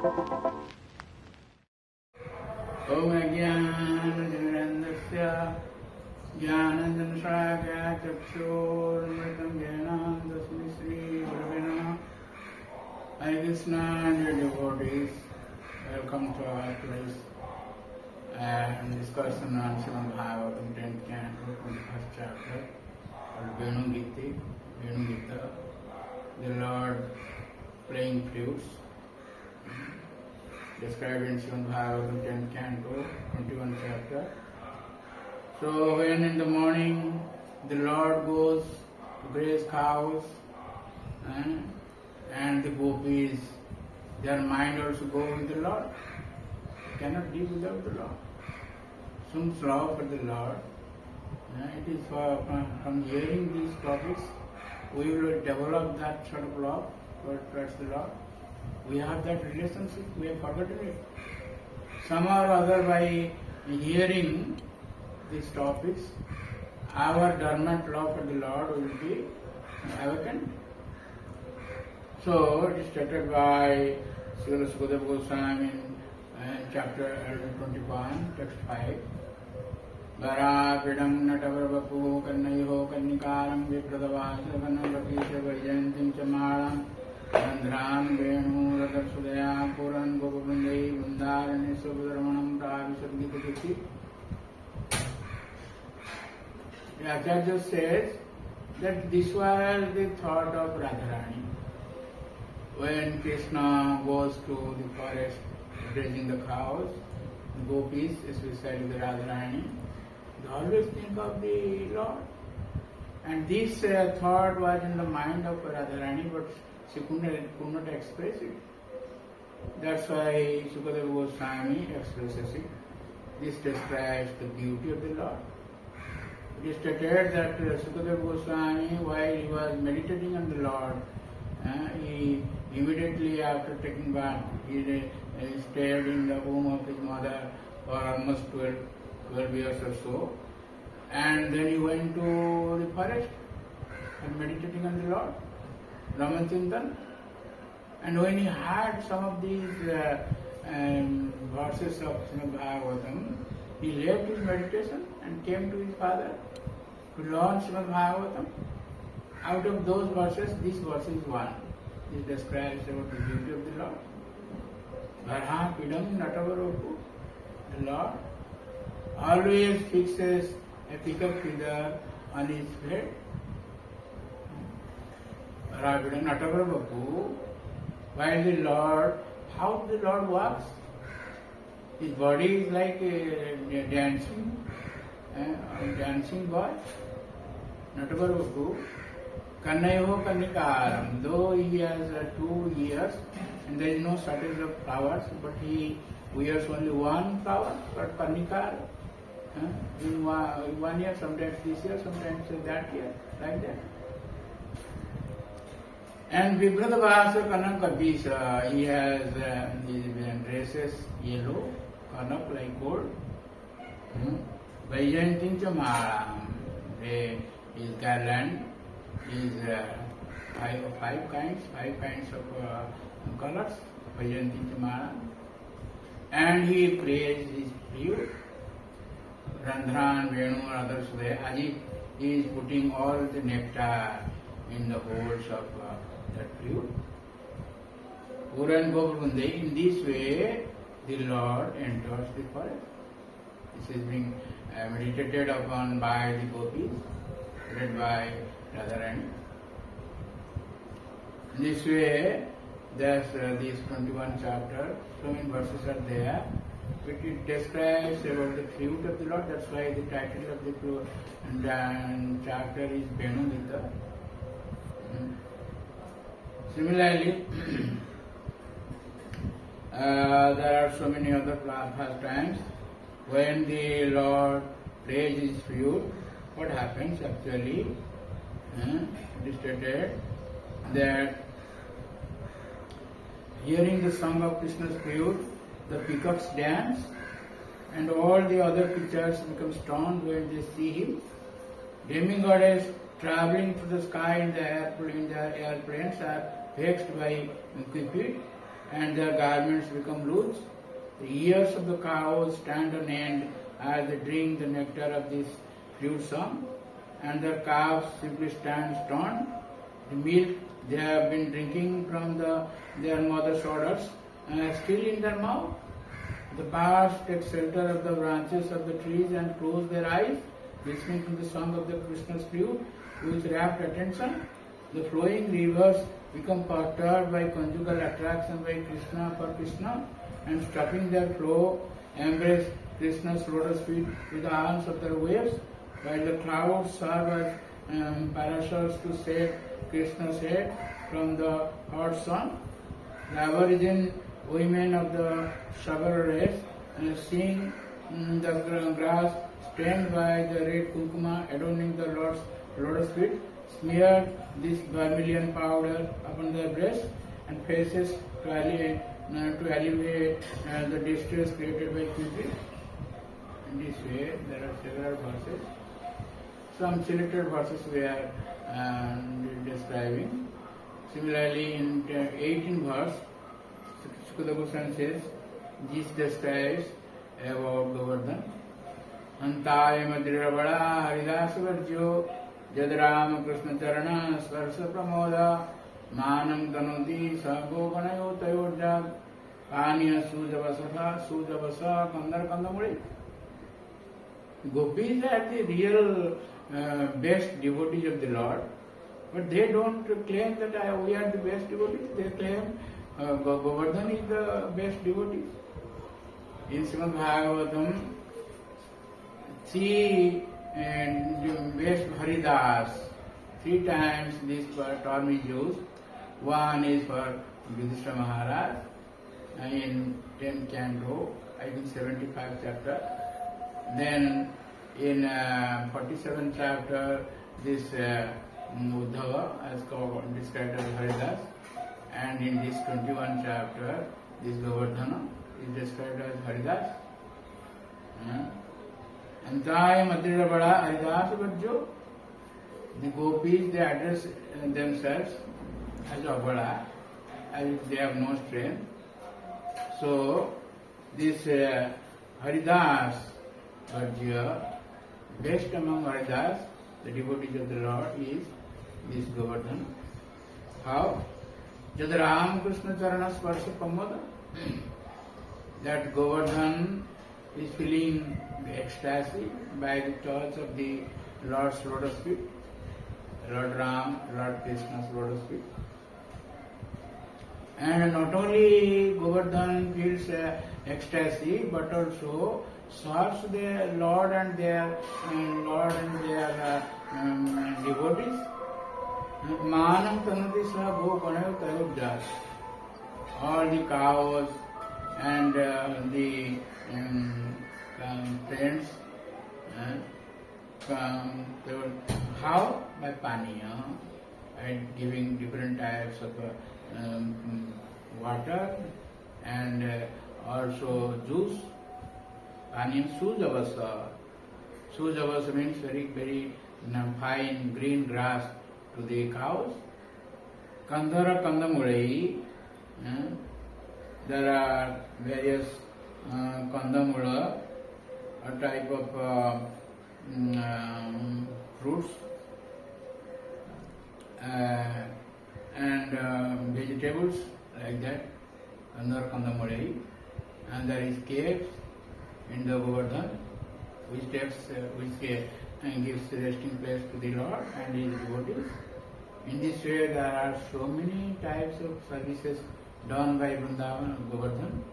Om Ajnana-Nirandasya Jnana-Janasraya Chakshur-mritam Jnanam Tasmai Shri Gurave Namah. Hare Krishna, dear devotees, welcome to our place and discussion on Srimad Bhagavatam 10th canto, 21st chapter, called Venu Gita, the Lord playing flutes, described in Srimad Bhagavatam 10th canto, 21st chapter. So when in the morning the Lord goes to graze cows, and the gopis, their mind also go with the Lord. They cannot live without the Lord. Some love for the Lord. It is from hearing these topics, we will develop that sort of love towards the Lord. We have that relationship, we have forgotten it. Somehow or other, by hearing these topics, our dormant love for the Lord will be awakened. So, it is stated by Srila Sukadeva Goswami in chapter 21, text 5. Varapidam natavarapu kannayo kannikaram vipradavasavanavatisa vajantim chamaram Andhram Venu Radarsudaya Puran Gopavindai Vrindarani Subhadramanam Pravisargipati. The Acharya says that this was the thought of Radharani. When Krishna goes to the forest grazing the cows, the gopis, especially the Radharani, they always think of the Lord. And this thought was in the mind of Radharani, but she could not express it. That's why Sukadeva Goswami expresses it. This describes the beauty of the Lord. It is stated that Sukadeva Goswami, while he was meditating on the Lord, he immediately after taking bath, he stayed in the home of his mother for almost 12 years or so. And then he went to the forest and meditating on the Lord, Ramachintan. And when he heard some of these verses of Srimad Bhagavatam, he left his meditation and came to his father to learn Srimad Bhagavatam. Out of those verses, this verse is one. This describes about the beauty of the Lord. Varha Pidam Natavaropu. The Lord always fixes a peacock feather on his head. Varha Pidam Natavaropu. While the Lord, how the Lord walks? His body is like a dancing boy. Natavaropu. Kannayo Kannikaram, though he has 2 ears and there is no shortage of flowers, but he wears only one flower, but Kannikar. In 1 year, sometimes this year, sometimes that year, like that. And Vipradavasa Kanakabisa, he has his dresses yellow, kanak like gold. Vajantin Chamaram, his garland is five kinds of colors, Vajanti Chamara. And he plays his flute, Randhran, Venu, and others there, as if he is putting all the nectar in the holes of that flute. Puran Gopavindai, in this way, the Lord enters the forest. This is being meditated upon by the gopis, read by Radharani. In this way, there's this 21 chapter, so many verses are there. It describes about the flute of the Lord. That's why the title of the flute and chapter is Venu Gita. Similarly, there are so many other pastimes. When the Lord plays his flute, what happens actually? It is stated that hearing the song of Krishna's flute, the peacocks dance, and all the other creatures become stunned when they see him. Demigods traveling through the sky in the airplanes are vexed by Cupid, and their garments become loose. The ears of the cows stand on end as they drink the nectar of this flute song, and their calves simply stand stunned. The milk they have been drinking from their mother's udders still in their mouth. The birds take shelter of the branches of the trees and close their eyes, listening to the song of the Krishna's flute with rapt attention. The flowing rivers become perturbed by conjugal attraction by Krishna for Krishna, and stopping their flow, embrace Krishna's lotus feet with the arms of their waves, while the clouds serve as parasols to shade Krishna's head from the hot sun. The aborigine women of the Sagar race seeing the grass stained by the red kumkuma adorning the Lord's lotus feet, smeared this vermilion powder upon their breasts and faces to alleviate the distress created by Cupid. In this way, there are several verses. Some selected verses we are describing. Similarly, in 18th verse, Sukadeva Goswami says, this describes about Govardhan. Antaya Madhirabada Haridas Varjo Jad Ram Krishna Charana Svarsa Pramoda Manam Tanudi Sago Ganayo Tayodja Panya Sujavasa Kandar Kandamuri. Gopis are the real best devotees of the Lord, but they don't claim that we are the best devotees. They claim Govardhan is the best devotee. In Srimad Bhagavatam, three best Haridas, 3 times this term is used. One is for Yudhishthira Maharaj in 10th canto, I think 75th chapter. Then in 47th chapter, this Uddhava as described as Haridas, and in this 21 chapter, this Govardhana is described as Haridas. Antaya Madhira Bada Haridas Varjo. The gopis, they address themselves as Abada, as if they have no strength. So, this Haridas Varjo, best among Haridas, the devotees of the Lord, is this Govardhan. How? Jad Ram Krishna Charana Sparsha Pamoda. That Govardhan is feeling the ecstasy by the touch of the Lord's lotus feet, Lord Ram, Lord Krishna's lotus feet. And not only Govardhan feels ecstasy, but also serves their Lord and their devotees. Manam Tanati Saha Bho Panayo Tayodjas. All the cows and the friends, how? By paniya, and giving different types of water and also juice. Paniya Sujavasa. Sujavasa means very, very fine green grass to the cows. Kandhara Kandamulai. There are various kandamula, a type of fruits and vegetables like that, under Kandamulai. And there is caves in the Govardhan, which gives resting place to the Lord and His devotees. In this way, there are so many types of services done by Vrindavan and Govardhan.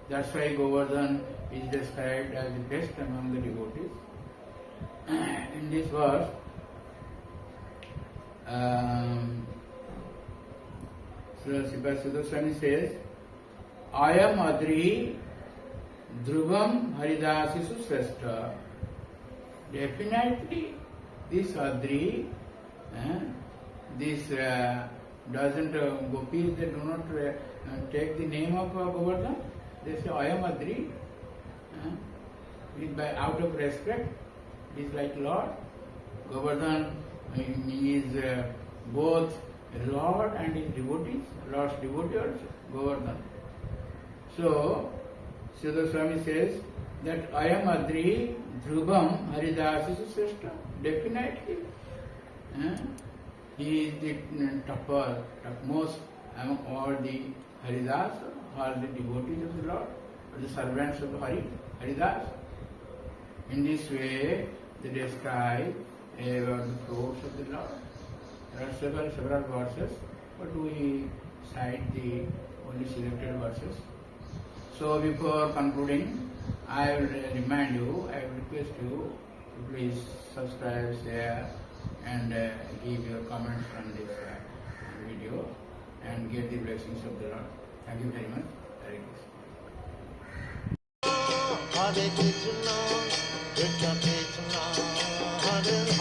That's why Govardhan is described as the best among the devotees. In this verse, Sri Goswami says, Ayam Adri Dhruvam Haridasisu Srestha. Definitely, this Adri, this doesn't, gopis, they do not take the name of Govardhan. They say, Ayam Adri, out of respect, it is like Lord. Govardhan is both Lord and his devotees, Lord's devotees, Govardhan. So, Sridhar Swami says that Ayam Adri Dhrubam Haridas is Srishta. Definitely. He is the topmost among all the Haridas, all the devotees of the Lord, or the servants of Haridas. In this way, they describe about the fruits of the Lord. There are several verses, but we cite the only selected verses. So before concluding, I will remind you, I will request you to please subscribe, share, and give your comments on this video and get the blessings of the Lord. Thank you very much. Hare Krishna. Hare Krishna, Krishna Krishna, Hare